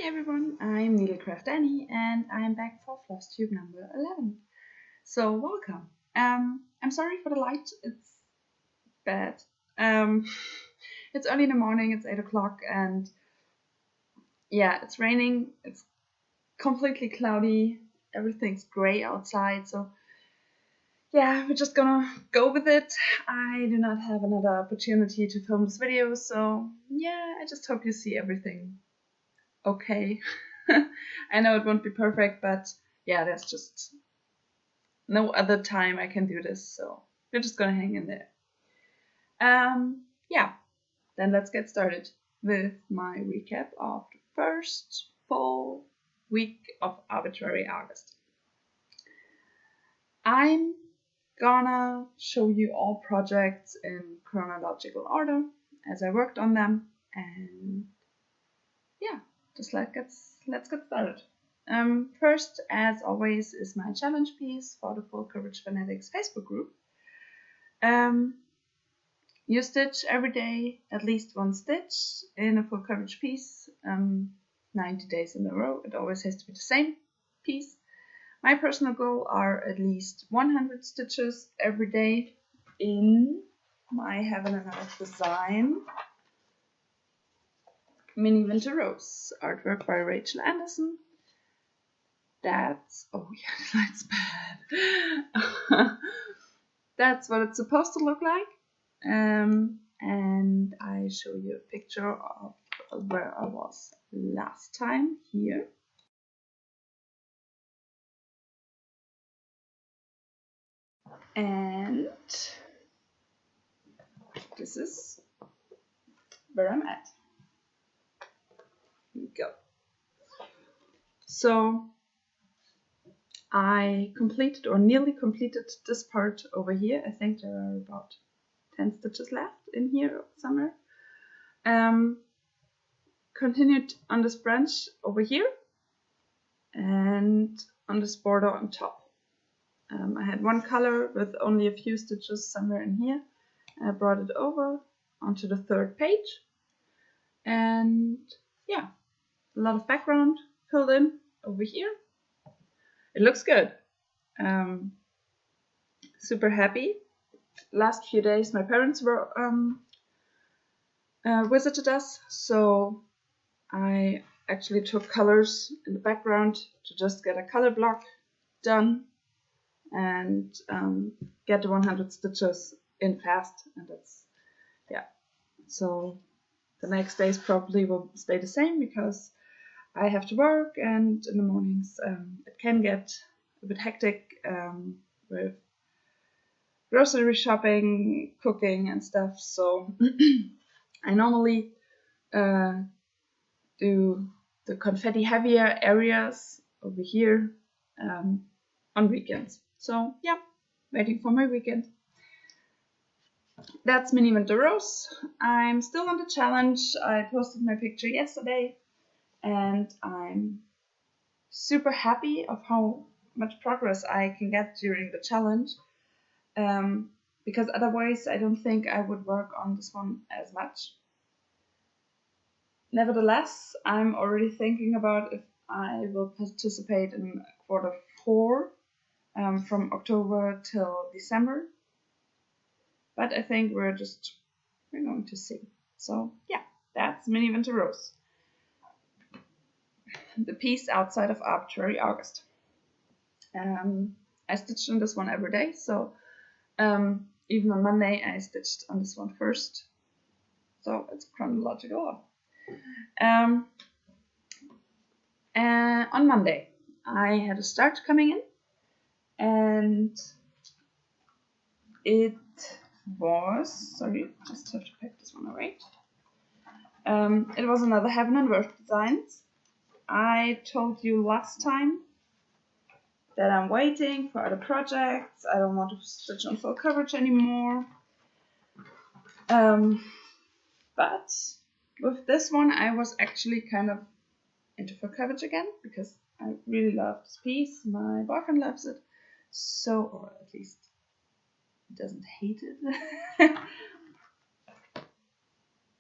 Hi everyone, I'm Needlecraft Annie and I'm back for flosstube number 11. So welcome. I'm sorry for the light, it's bad. Um, it's early in the morning, it's 8 o'clock and yeah, it's raining, it's completely cloudy, everything's gray outside, so yeah, we're just gonna go with it. I do not have another opportunity to film this video, so yeah, I just hope you see everything okay. I know it won't be perfect, but yeah, there's just no other time I can do this, so we're just gonna hang in there. Yeah, then let's get started with my recap of the first full week of Arbitrary August. I'm gonna show you all projects in chronological order as I worked on them, and yeah, just let's get started. First, as always, is my challenge piece for the Full Coverage Fanatics Facebook group. You stitch every day at least one stitch in a full coverage piece, 90 days in a row. It always has to be the same piece. My personal goal are at least 100 stitches every day in my Heaven and Earth design Mini Winter Rose, artwork by Rachel Anderson. That's, oh yeah, the light's bad. That's what it's supposed to look like. And I show you a picture of where I was last time here. And this is where I'm at. Here we go. So I completed or nearly completed this part over here. I think there are about 10 stitches left in here somewhere. Continued on this branch over here and on this border on top. I had one color with only a few stitches somewhere in here. I brought it over onto the third page, and yeah, a lot of background filled in over here. It looks good. Super happy. Last few days my parents were visited us, so I actually took colors in the background to just get a color block done and get the 100 stitches in fast, and that's, yeah. So the next days probably will stay the same because I have to work, and in the mornings it can get a bit hectic with grocery shopping, cooking and stuff, so I normally do the confetti heavier areas over here on weekends. So yeah, waiting for my weekend. That's Mini Winter Rose. I'm still on the challenge. I posted my picture yesterday and I'm super happy of how much progress I can get during the challenge, because otherwise I don't think I would work on this one as much. Nevertheless, I'm already thinking about if I will participate in quarter 4 from October till December. But I think we're going to see. So yeah, that's Mini Winter Rose. The piece outside of Arbitrary August. I stitched on this one every day, so even on Monday I stitched on this one first. So it's chronological. And on Monday I had a start coming in, and it was, sorry, just have to pack this one away. It was another Heaven and Earth Designs. I told you last time that I'm waiting for other projects. I don't want to stitch on full coverage anymore. But with this one, I was actually kind of into full coverage again because I really love this piece. My boyfriend loves it, so, or at least he doesn't hate it.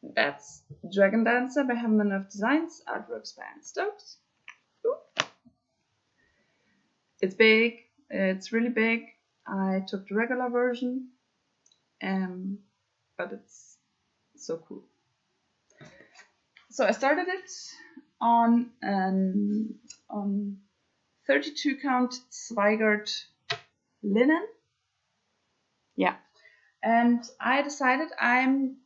That's Dragon Dancer by Heaven and Earth Designs, artworks by Anne Stokes. Ooh. It's big, it's really big. I took the regular version, but it's so cool. So I started it on 32 count Zweigart linen. Yeah, and I decided I'm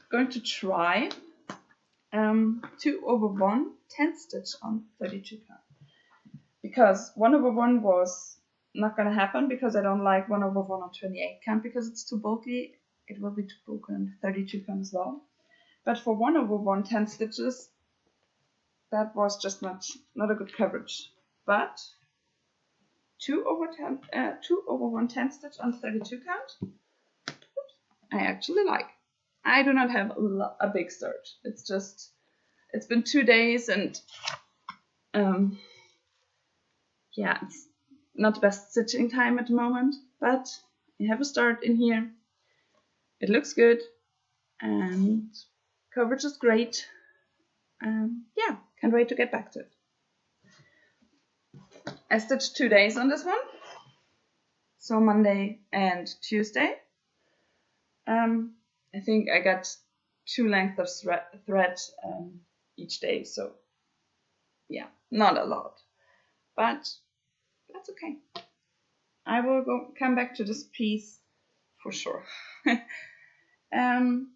going to try 2/1 10 stitch on 32 count, because 1/1 was not gonna happen because I don't like 1/1 on 28 count because it's too bulky. It will be too bulky on 32 count as well. But for 1/1 10 stitches, that was just not a good coverage. But 2/1 10 stitch on 32 count, I actually like. I do not have a big start. It's been 2 days and yeah, it's not the best stitching time at the moment, but I have a start in here. It looks good and coverage is great. Yeah, can't wait to get back to it. I stitched 2 days on this one, so Monday and Tuesday. I think I got 2 lengths of thread each day, so yeah, not a lot, but that's okay. I will come back to this piece for sure. And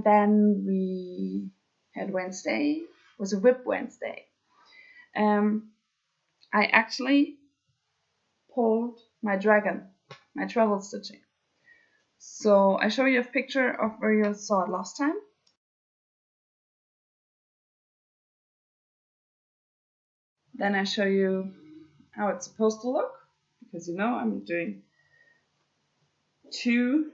then we had Wednesday, was a whip Wednesday. I actually pulled my dragon, my travel stitching. So I show you a picture of where you saw it last time. Then I show you how it's supposed to look, because you know I'm doing 2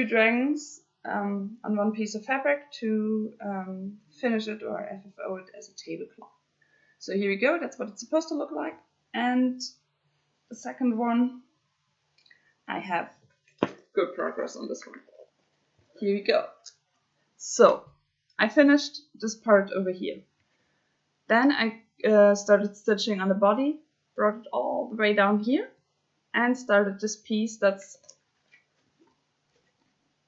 dragons on one piece of fabric to finish it or FFO it as a tablecloth. So here we go, that's what it's supposed to look like. And the second one, I have good progress on this one. Here we go. So I finished this part over here. Then I started stitching on the body, brought it all the way down here, and started this piece that's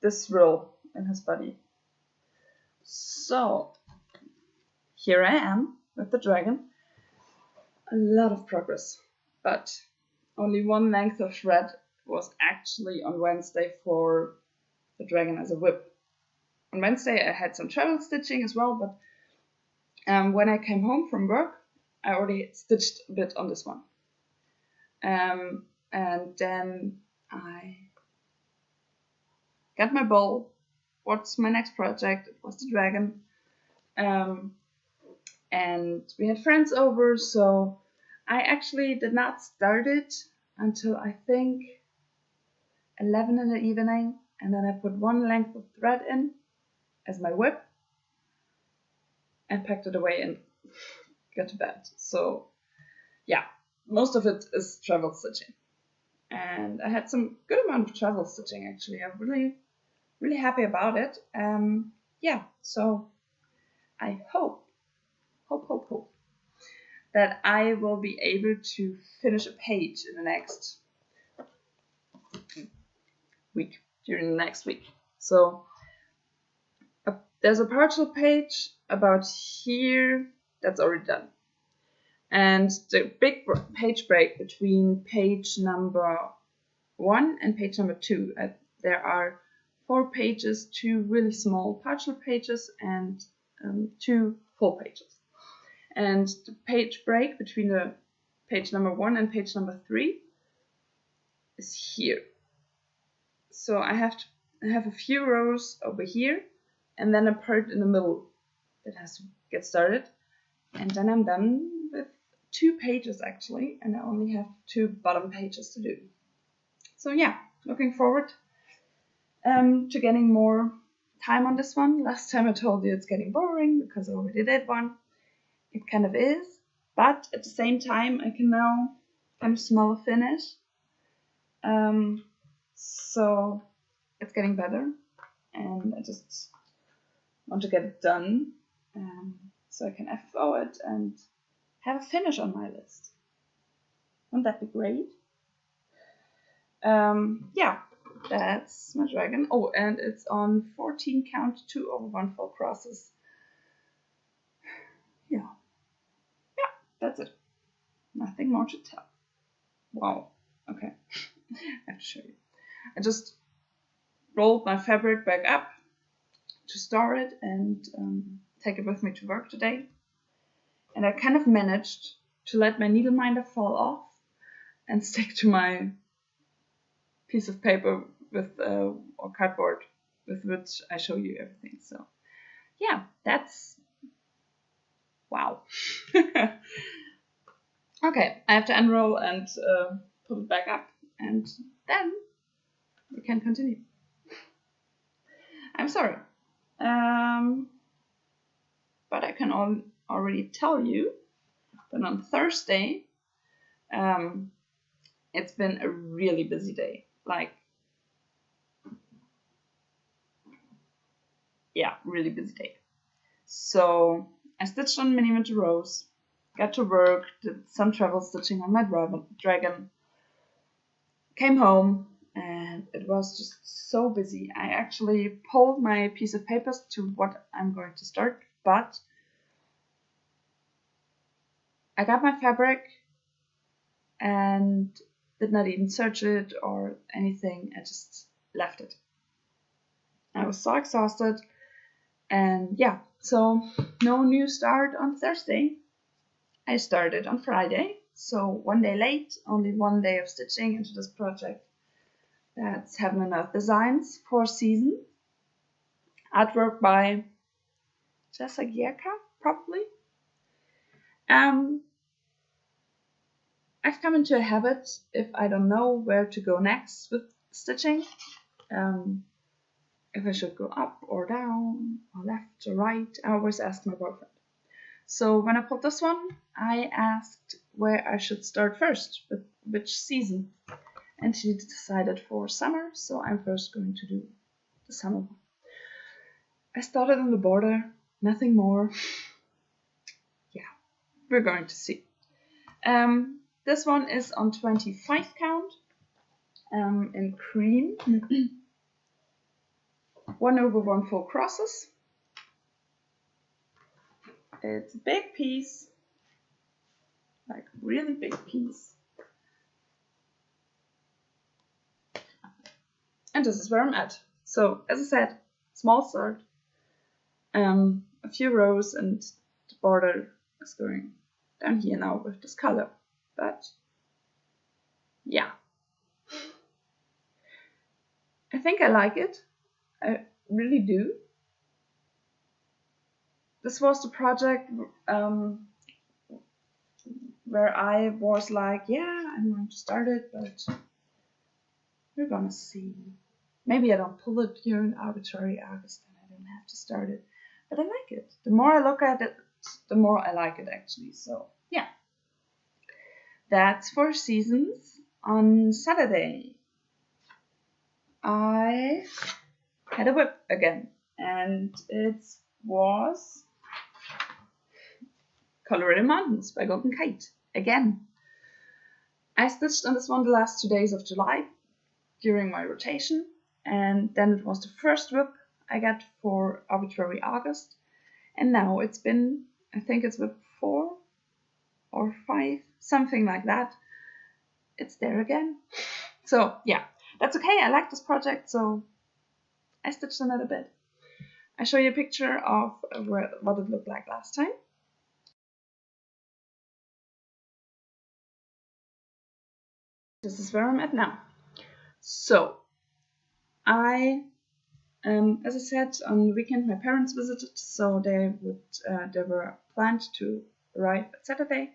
this row in his body. So here I am with the dragon. A lot of progress, but only 1 length of thread was actually on Wednesday for the dragon as a whip. On Wednesday I had some travel stitching as well, but when I came home from work, I already stitched a bit on this one. And then I got my bowl. What's my next project? It was the dragon. And we had friends over, so I actually did not start it until I think 11 in the evening, and then I put 1 length of thread in as my whip and packed it away and got to bed. So yeah, most of it is travel stitching, and I had some good amount of travel stitching actually. I'm really happy about it. Yeah, so I hope that I will be able to finish a page in the next week, during the next week. So there's a partial page about here that's already done. And the big page break between page number 1 and page number 2, there are 4 pages, 2 really small partial pages, and 2 full pages. And the page break between the page number 1 and page number 3 is here. So I have a few rows over here, and then a part in the middle that has to get started. And then I'm done with 2 pages actually, and I only have 2 bottom pages to do. So yeah, looking forward to getting more time on this one. Last time I told you it's getting boring because I already did one. It kind of is, but at the same time I can now kind of smell a finish. So it's getting better, and I just want to get it done, so I can FO it and have a finish on my list. Wouldn't that be great? Yeah, that's my dragon. Oh, and it's on 14 count 2 over 1 full crosses. Yeah, that's it. Nothing more to tell. Wow. Okay, I have to show you. I just rolled my fabric back up to store it and take it with me to work today. And I kind of managed to let my needle minder fall off and stick to my piece of paper with or cardboard with which I show you everything. So yeah, that's wow. Okay, I have to unroll and put it back up, and then we can continue. I'm sorry, but I can already tell you that on Thursday, it's been a really busy day. Like, yeah, really busy day. So I stitched on mini winter rows, got to work, did some travel stitching on my dragon, came home, and it was just so busy. I actually pulled my piece of papers to what I'm going to start, but I got my fabric and did not even search it or anything. I just left it. I was so exhausted, and yeah, so no new start on Thursday. I started on Friday, so one day late, only one day of stitching into this project. That's Heaven and Earth Designs, 4 season. Artwork by Jessa Gierka, probably. I've come into a habit, if I don't know where to go next with stitching, if I should go up or down, or left or right, I always ask my boyfriend. So when I pulled this one, I asked where I should start first, with which season. And she decided for summer, so I'm first going to do the summer one. I started on the border, nothing more. Yeah, we're going to see. This one is on 25 count, in cream. 1 over 1 full crosses. It's a big piece, like really big piece. And this is where I'm at. So as I said, small start, a few rows, and the border is going down here now with this color. But yeah, I think I like it. I really do. This was the project where I was like, yeah, I'm going to start it, but we're gonna see. Maybe I don't pull it during Arbitrary August and I don't have to start it. But I like it. The more I look at it, the more I like it actually. So yeah. That's 4 seasons. On Saturday, I had a whip again, and it was Colorado Mountains by Golden Kite again. I stitched on this one the last 2 days of July during my rotation, and then it was the first whip I got for Arbitrary August, and now it's been, I think it's whip 4 or 5, something like that. It's there again. So yeah, that's okay. I like this project, so I stitched on it a bit. I show you a picture of what it looked like last time. This is where I'm at now. So I, as I said, on the weekend my parents visited, so they were planned to arrive at Saturday.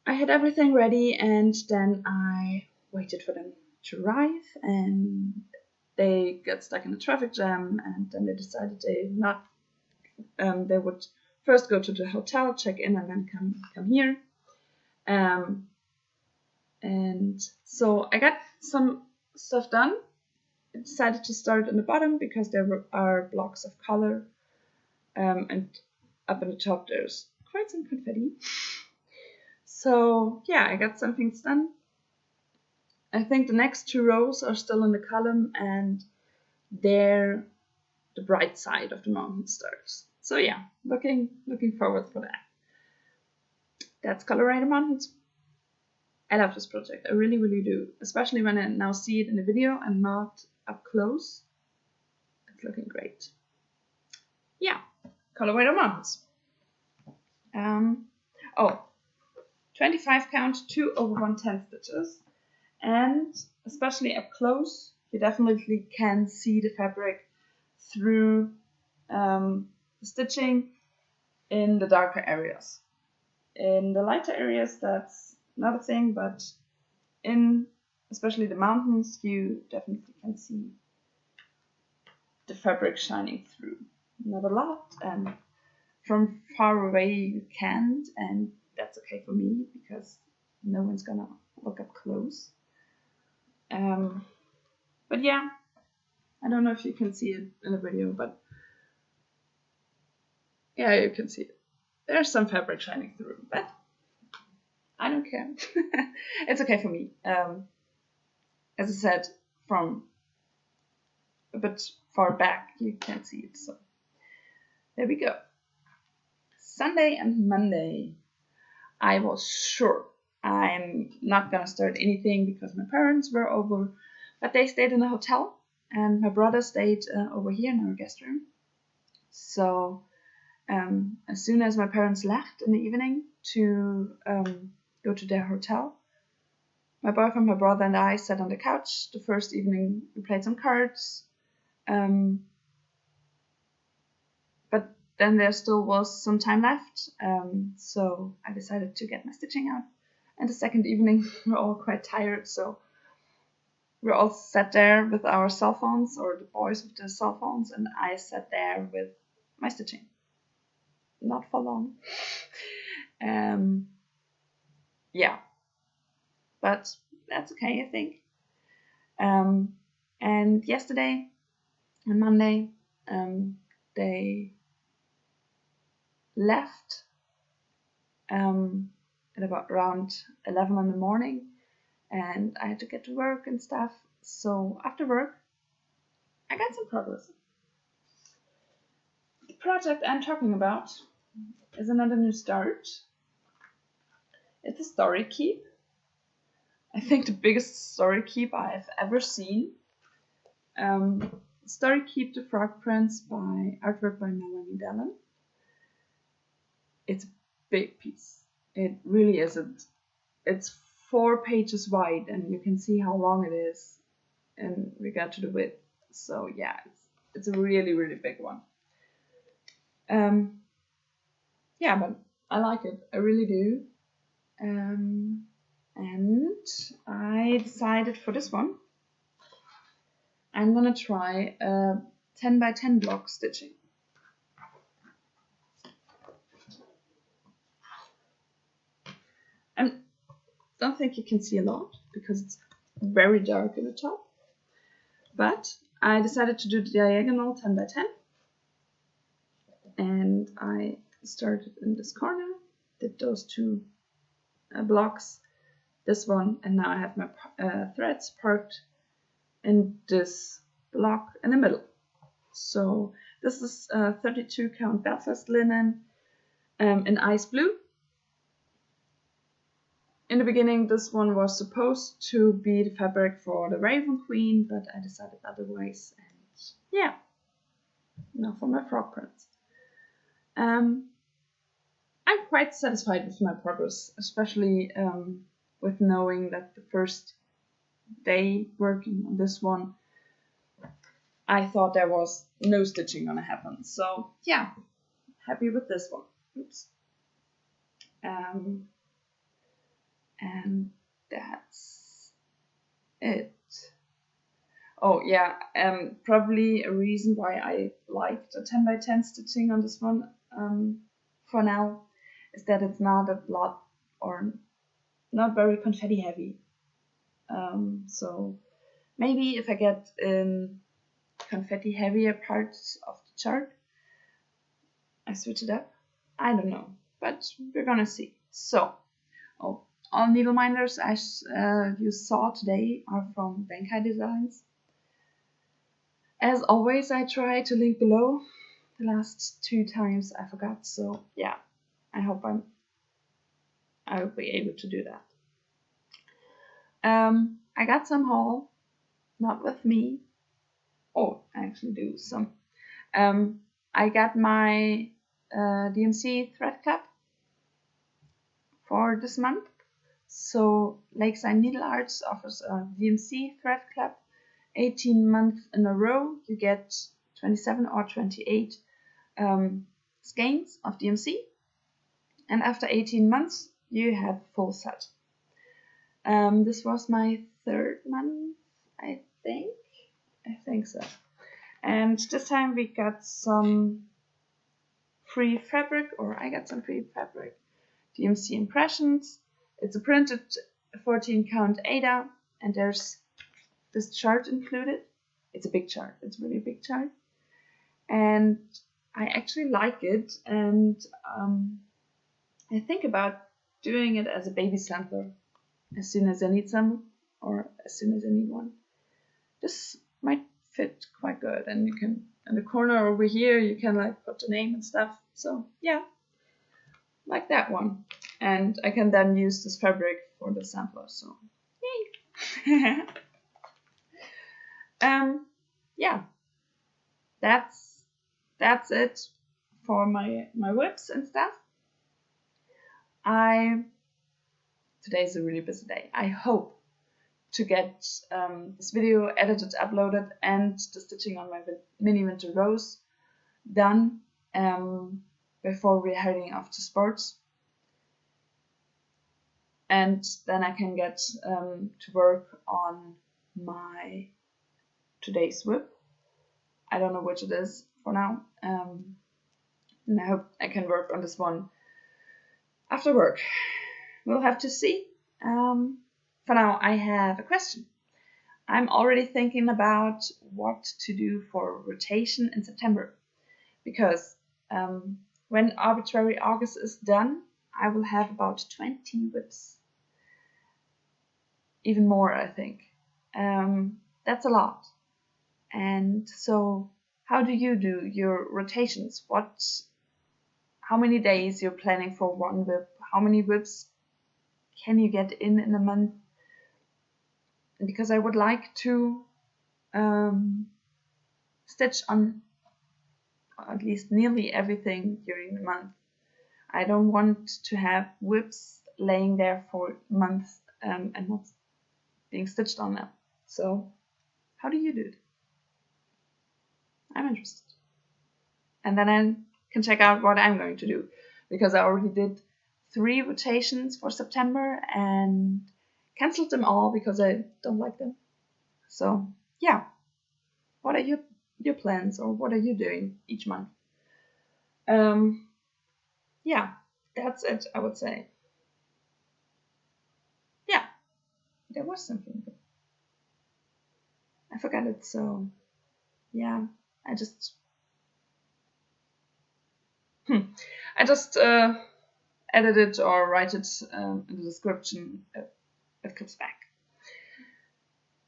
I had everything ready, and then I waited for them to arrive, and they got stuck in a traffic jam, and then they decided they would first go to the hotel, check in, and then come here. And so I got some stuff done, I decided to start in the bottom because there are blocks of color, and up in the top there's quite some confetti. So yeah, I got some things done. I think the next 2 rows are still in the column, and there the bright side of the mountain starts. So yeah, looking forward for that. That's Colorado Mountains. I love this project. I really, really do. Especially when I now see it in the video and not up close. It's looking great. Yeah, Colorado Mountains. 25 count 2 over 1/10 stitches. And especially up close, you definitely can see the fabric through the stitching in the darker areas. In the lighter areas, that's not a thing, but in especially the mountains, you definitely can see the fabric shining through. Not a lot, and from far away you can't, and that's okay for me because no one's gonna look up close. But yeah, I don't know if you can see it in the video, but yeah, you can see it. There's some fabric shining through, but I don't care. It's okay for me. As I said, from a bit far back, you can't see it. So there we go. Sunday and Monday, I was sure I'm not gonna start anything because my parents were over, but they stayed in a hotel, and my brother stayed over here in our guest room. So as soon as my parents left in the evening to go to their hotel, my boyfriend, my brother, and I sat on the couch. The first evening we played some cards, but then there still was some time left, so I decided to get my stitching out. And the second evening we're all quite tired, so we all sat there with our cell phones, or the boys with their cell phones, and I sat there with my stitching. Not for long. Yeah, but that's okay, I think. And yesterday and Monday, they left at about around 11 in the morning, and I had to get to work and stuff. So after work, I got some progress. The project I'm talking about is another new start. It's a story keep. I think the biggest story keep I've ever seen. Story Keep the Frog Prince by artwork by Melanie Dallin. It's a big piece. It really isn't. It's 4 pages wide, and you can see how long it is in regard to the width. So yeah, it's a really, really big one. Yeah, but I like it. I really do. And I decided for this one, I'm gonna try 10 by 10 block stitching. I don't think you can see a lot because it's very dark in the top, but I decided to do the diagonal 10 by 10, and I started in this corner, did those 2 blocks, this one, and now I have my threads parked in this block in the middle. So this is 32 count Belfast linen in ice blue. In the beginning, this one was supposed to be the fabric for the Raven Queen, but I decided otherwise, and yeah, now for my frog prince. I'm quite satisfied with my progress, especially with knowing that the first day working on this one, I thought there was no stitching gonna happen. So yeah, happy with this one. Oops. And that's it. Oh yeah, probably a reason why I like the 10 by 10 stitching on this one for now is that it's not a lot or not very confetti heavy. So Maybe if I get confetti heavier parts of the chart, I switch it up. I don't know, but we're gonna see. So, all needle minders you saw today are from Bankai Designs. As always, I try to link below. The last 2 times I forgot, so yeah, I hope I'll be able to do that. I got some haul, not with me. Oh, I actually do some. I got my DMC thread cap for this month. So Lakeside Needle Arts offers a DMC thread cap 18 months in a row. You get 27 or 28 skeins of DMC, and after 18 months you have full set. This was my 3rd month, I think so. And this time we got some free fabric, or I got some free fabric. DMC impressions. It's a printed 14 count Ada, and there's this chart included. It's a big chart. It's really a big chart, and I actually like it. And I think about doing it as a baby sampler as soon as I need some, or as soon as I need one. This might fit quite good, and you can, in the corner over here, you can like put the name and stuff. So yeah, like that one. And I can then use this fabric for the sampler, so yay! Yeah, that's it for my whips and stuff. Today's a really busy day. I hope to get this video edited, uploaded, and the stitching on my mini winter rose done before we're heading off to sports. And then I can get to work on my today's whip. I don't know which it is for now. And I hope I can work on this one after work. We'll have to see. For now, I have a question. I'm already thinking about what to do for rotation in September, because when Arbitrary August is done, I will have about 20 whips. Even more, I think. That's a lot. And so, how do you do your rotations? How many days you're planning for one whip? How many whips can you get in a month? Because I would like to stitch on at least nearly everything during the month. I don't want to have whips laying there for months and not being stitched on them. So how do you do it? I'm interested. And then I can check out what I'm going to do, because I already did 3 rotations for September and canceled them all because I don't like them. So yeah, what are your plans, or what are you doing each month? Yeah, that's it, I would say. Yeah, there was something. I forgot it, so yeah, I just edit it or write it in the description if it comes back.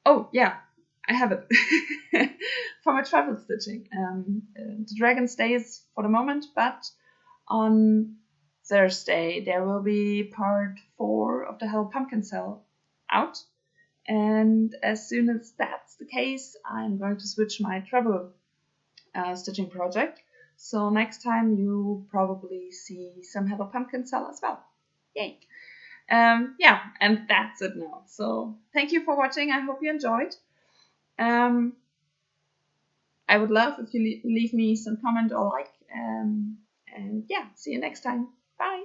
Oh yeah, I have it for my travel stitching. The dragon stays for the moment, but on Thursday there will be part 4 of the Hello Pumpkin Cell out, and as soon as that's the case, I'm going to switch my travel stitching project. So next time you probably see some Hello Pumpkin Cell as well. Yay! Yeah, and that's it now. So thank you for watching. I hope you enjoyed. I would love if you leave me some comment or like. And yeah, see you next time. Bye.